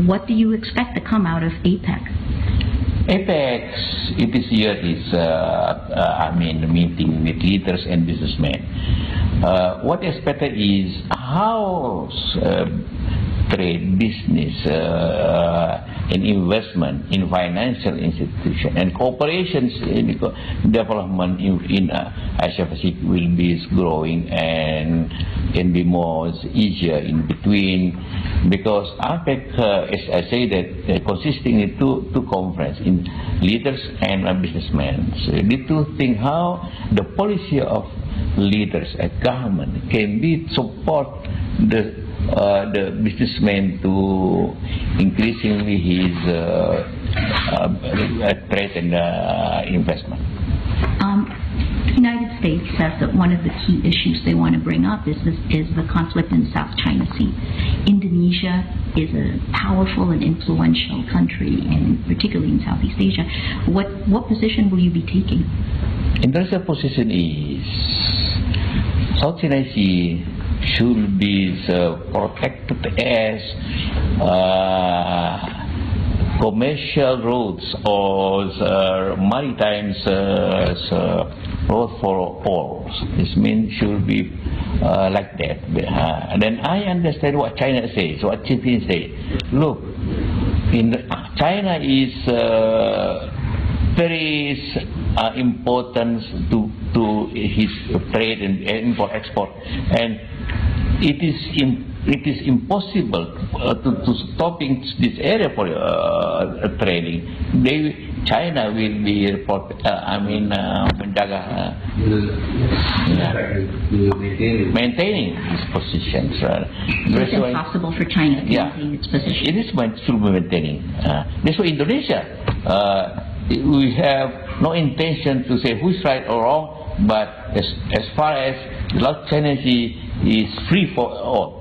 What do you expect to come out of APEC? APEC, this year is, meeting with leaders and businessmen. What expected is how trade, business, and investment in financial institutions and cooperations in development in Asia Pacific will be growing and can be more easier in between, because APEC, as I say, that consisting of two conferences in leaders and businessmen. So you need to think how the policy of leaders and government can be support the businessman to increasingly his trade and investment. The United States says that one of the key issues they want to bring up is the conflict in the South China Sea. Indonesia is a powerful and influential country, and particularly in Southeast Asia. What position will you be taking? Indonesia's position is South China Sea should be protected as commercial routes or maritime road for all. This means should be like that. Then I understand what China says, what Xi Jinping says. Look, China is very important to his trade and import-export, and it is impossible to stopping this area for trading. China will be maintaining its positions. So it's impossible for China to maintain its position. It is still maintaining. That's why Indonesia, we have no intention to say who's right or wrong, but as far as the South China Sea is free for all.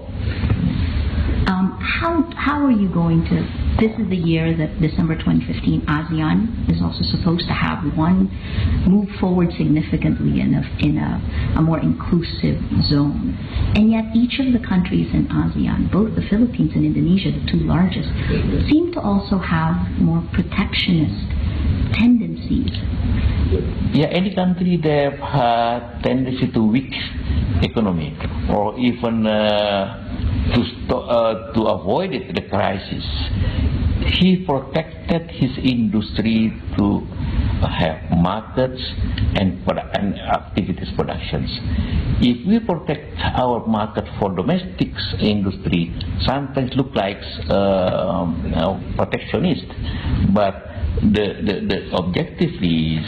How are you going to? This is the year that December 2015, ASEAN is also supposed to have move forward significantly in a more inclusive zone, and yet each of the countries in ASEAN, both the Philippines and Indonesia, the two largest, seem to also have more protectionist tendencies. Yeah, any country that has tendency to weak economy, or even to avoid the crisis, he protected his industry to have markets and activities productions. If we protect our market for domestic industry, sometimes look like protectionist, but the objective is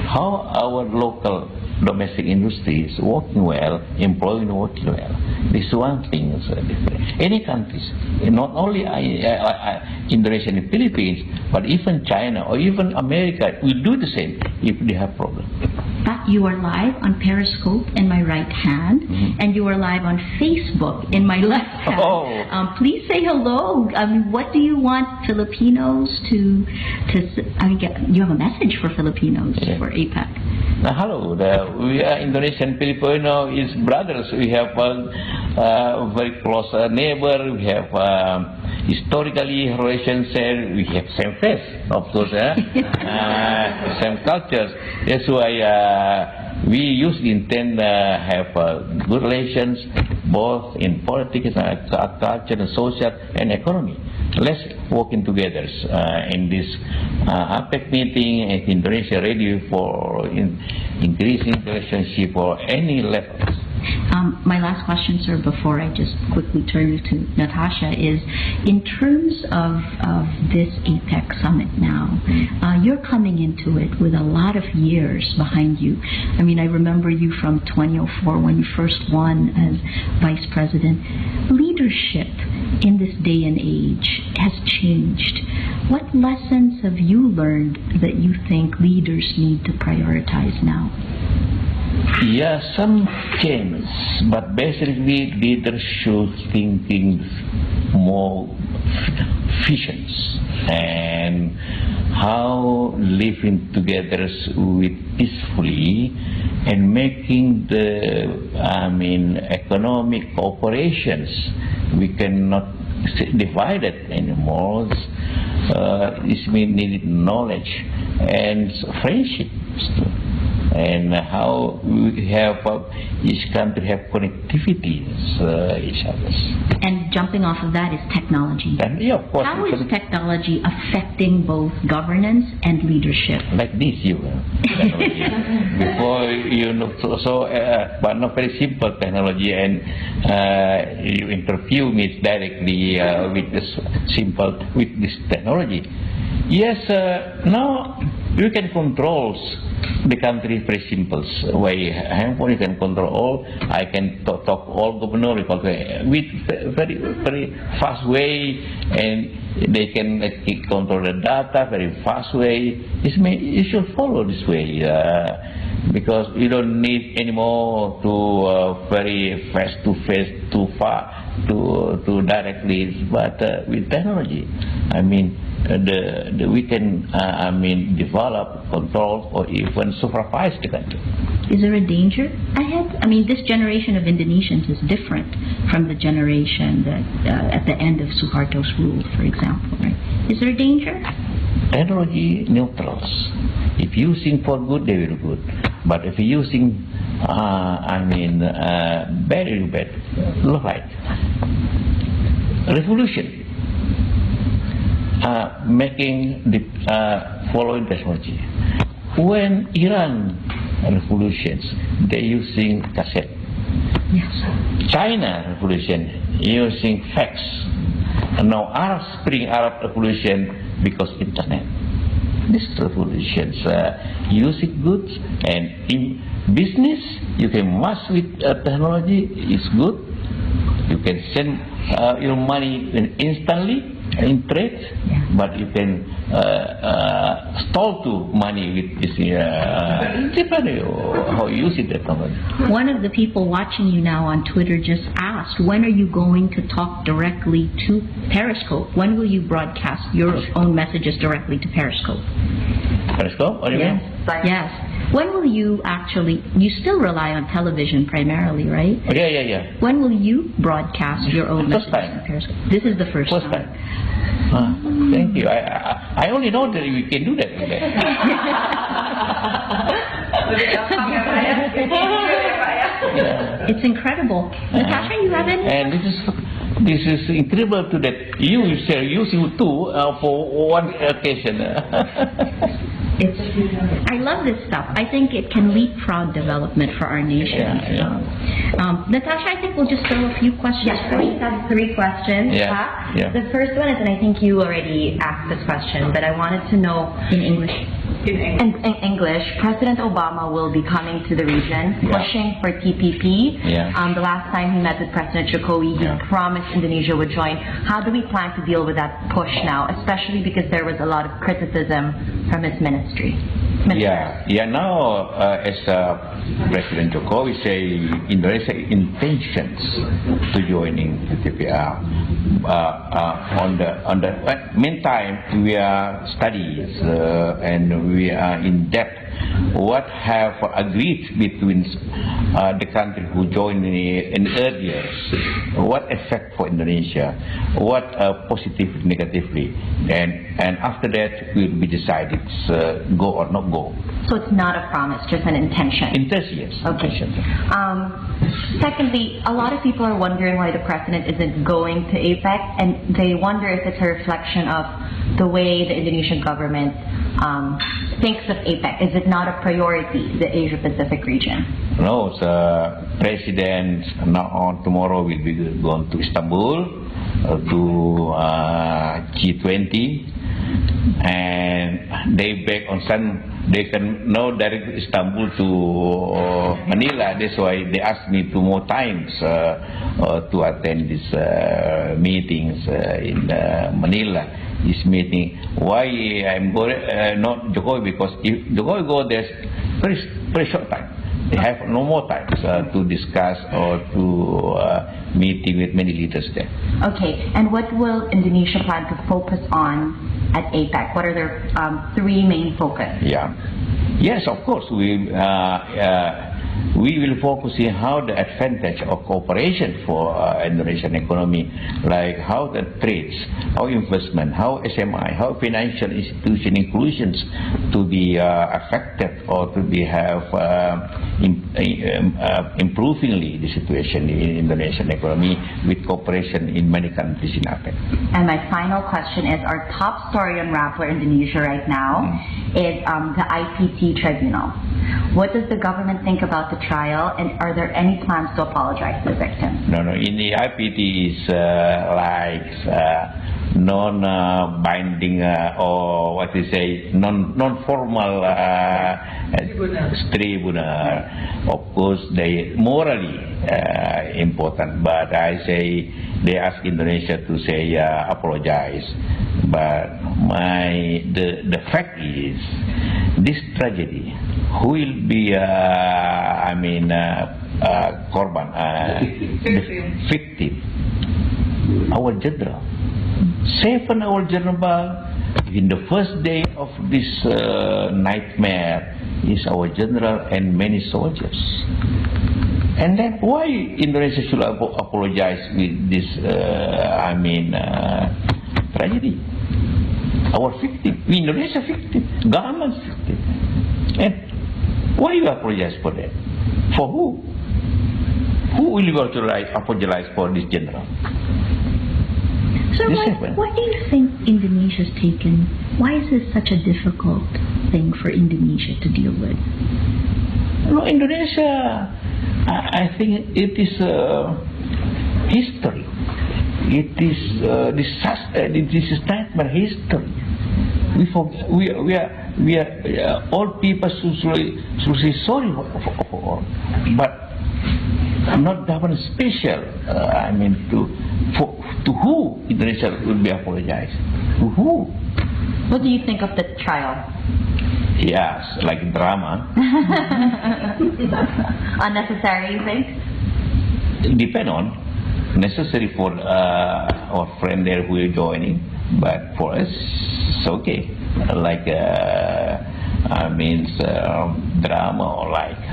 how our local domestic industry is working well, employing working well. This is one thing. Any countries, not only Indonesia and Philippines, but even China or even America will do the same if they have problems. But you are live on Periscope in my right hand, and you are live on Facebook in my left hand. Oh. Please say hello. What do you want Filipinos to you have a message for Filipinos for APEC. Hello, we are Indonesian Filipino is brothers. We have a very close neighbor. We have historically relations. We have same face, of course, same cultures. That's why we usually intend have good relations both in politics, culture, and social and economy. Let's working together in this APEC meeting at Indonesia ready for increasing relationship for any levels. My last question, sir, before I just quickly turn you to Natasha, is in terms of this APEC summit now, you're coming into it with a lot of years behind you. I mean, I remember you from 2004 when you first won as vice president. Leadership in this day and age has changed. What lessons have you learned that you think leaders need to prioritize now? Yeah, some change, but basically leaders should thinking more visions and how living together with peacefully and making the economic operations. We cannot divided anymore. It needed knowledge and friendship, and how we have each country have connectivity each other. And jumping off of that is technology. And yeah, of course. How is technology affecting both governance and leadership? Like this, technology. Before but not very simple technology, and you interview me directly with this technology. Yes, now you can control the country very simple way. Handphone, you can control all. I can talk all governor with very fast way, and they can control the data very fast way. You should follow this way because you don't need anymore to very face to face, too far to directly. But with technology, we can develop, control, or even supervise the country. Is there a danger ahead? This generation of Indonesians is different from the generation that at the end of Suharto's rule, for example, right? Is there a danger? Technology neutrals. If using for good, they will good. But if using, very bad, right? Revolution. Making the following technology. When Iran revolutions, they using cassette. Yes. China revolution using fax. And now Spring Arab revolution because internet. These revolutions using goods, and in business you can match with technology is good. You can send your money instantly in trade, but you can stall to money with this depending how you use it. One of the people watching you now on Twitter just asked, when are you going to talk directly to Periscope? When will you broadcast your own messages directly to Periscope? Periscope? What do you mean? Yes. When will you actually, you still rely on television primarily, right? Oh, yeah. When will you broadcast your own messages time. to Periscope? This is the first time. Thank you. I only know that we can do that. It's incredible. Natasha, you have any? And this is incredible to that you use you too for one occasion. I love this stuff. I think it can leapfrog development for our nation. Natasha, I think we'll just throw a few questions. Yes, we have 3 questions. The first one is, and I think you already asked this question, but I wanted to know in English. In English, President Obama will be coming to the region, pushing for TPP. The last time he met with President Jokowi, he promised Indonesia would join. How do we plan to deal with that push now, especially because there was a lot of criticism from his ministry? Now as President Jokowi say, Indonesia intentions to joining TPP. On the meantime, we are studies and we are in depth what have agreed between the country who joined in earlier, what effect for Indonesia, what positive, negatively, and after that will be decided go or not go. So it's not a promise, just an intention. Intention, yes. Okay. Secondly, a lot of people are wondering why the president isn't going to APEC, and they wonder if it's a reflection of the way the Indonesian government thinks of APEC. Is it not a priority, the Asia-Pacific region? No, the president tomorrow will be going to Istanbul to G20, and they back on Sunday. They can now direct Istanbul to Manila. That's why they asked me 2 more times to attend these meetings in Manila. This meeting. Why I'm going not Jokowi? Because if Jokowi go there, very short time. They have no more time to discuss or to meeting with many leaders there. Okay, and what will Indonesia plan to focus on at APEC? What are their 3 main focus? Yes, of course. We we will focus on how the advantage of cooperation for Indonesian economy, like how the trades, how investment, how SMI, how financial institution inclusions to be affected or to be improvingly the situation in Indonesian economy with cooperation in many countries in APEC. And my final question is, our top story on Rappler Indonesia right now is the IPT tribunal. What does the government think about the trial, and are there any plans to apologize to the victims? No. In the IPT is like non-binding or what we say, non-formal tribunal. Of course, they morally important, but I say they ask Indonesia to say apologize. But the fact is, this tragedy, who will be korban, the victim, our general. 7 our general in the first day of this nightmare is our general and many soldiers. And then why Indonesia should apologize with this tragedy? Our victim, Indonesia victim, government victim. And why you apologize for that? For who? Who will you apologize for this general? So why do you think Indonesia's taken, why is this such a difficult thing for Indonesia to deal with? No, Indonesia, I think it is history. It is disaster. It is nightmare history. We are all people should say sorry for all, but not government special. To who Indonesia will be apologized? To who? What do you think of the trial? Yes, like drama. Unnecessary, you think? Depend on necessary for our friend there who is joining, but for us, it's okay. Like drama or like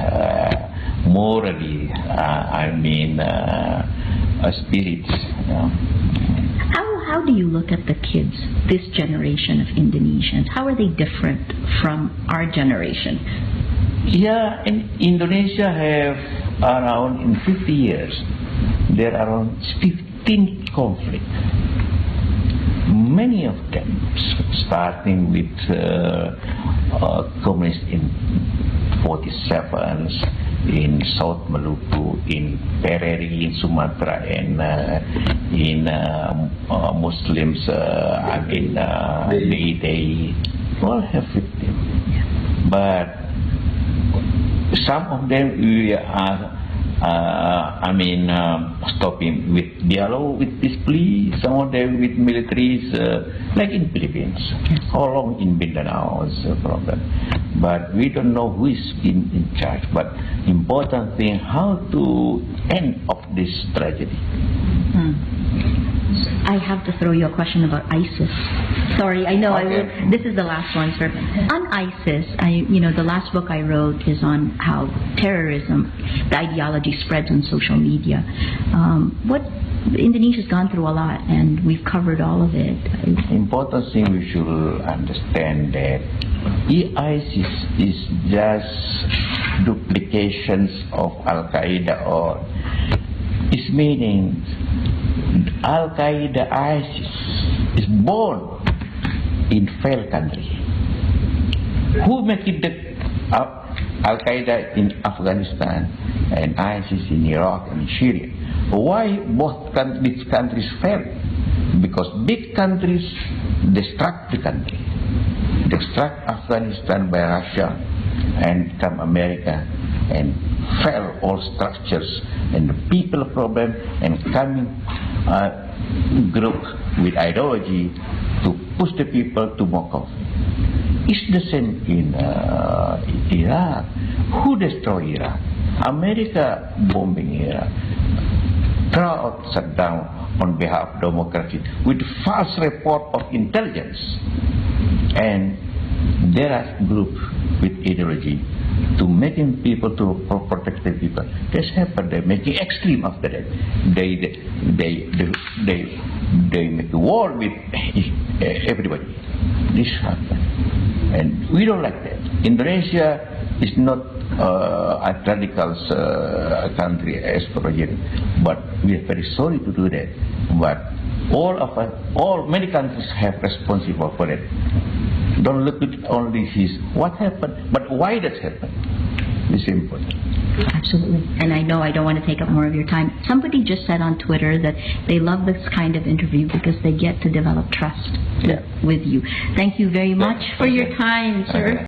morally, spirits. How do you look at the kids, this generation of Indonesians? How are they different from our generation? Yeah, in Indonesia have around in 50 years, there are around 15 conflicts. Many of them starting with communists in 47, in South Maluku, in Pereri, in Sumatra, and in Muslims, they all have victims. But some of them we are stopping with dialogue with this plea, some of them with militaries, like in Philippines. How long in Mindanao is a problem. But we don't know who is in charge. But important thing, how to end of this tragedy. I have to throw you a question about ISIS. Sorry, I know. Okay. This is the last one, sir. On ISIS, the last book I wrote is on how terrorism, the ideology spreads on social media. Indonesia's gone through a lot, and we've covered all of it. Important thing we should understand that ISIS is just duplications of Al Qaeda, or its meaning Al Qaeda ISIS is born in failed country. Who make it Al Qaeda in Afghanistan and ISIS in Iraq and Syria? Why both these countries fail? Because big countries destruct the country. Destruct Afghanistan by Russia and come America and fail all structures and the people problem and coming group with ideology to push the people to more conflict. It's the same in Iraq. Who destroyed Iraq? America bombing Iraq. Throw out Saddam on behalf of democracy with false report of intelligence. And there are groups with ideology to making people to protect the people. This happened. They making extreme after that. They make war with everybody. This happened, and we don't like that. Indonesia is not a radical country as per region, but we are very sorry to do that. But all of us, many countries have responsible for it. Don't look at only what happened, but why that happened. It's important. Absolutely. And I know I don't want to take up more of your time. Somebody just said on Twitter that they love this kind of interview because they get to develop trust with you. Thank you very much for your time, sir.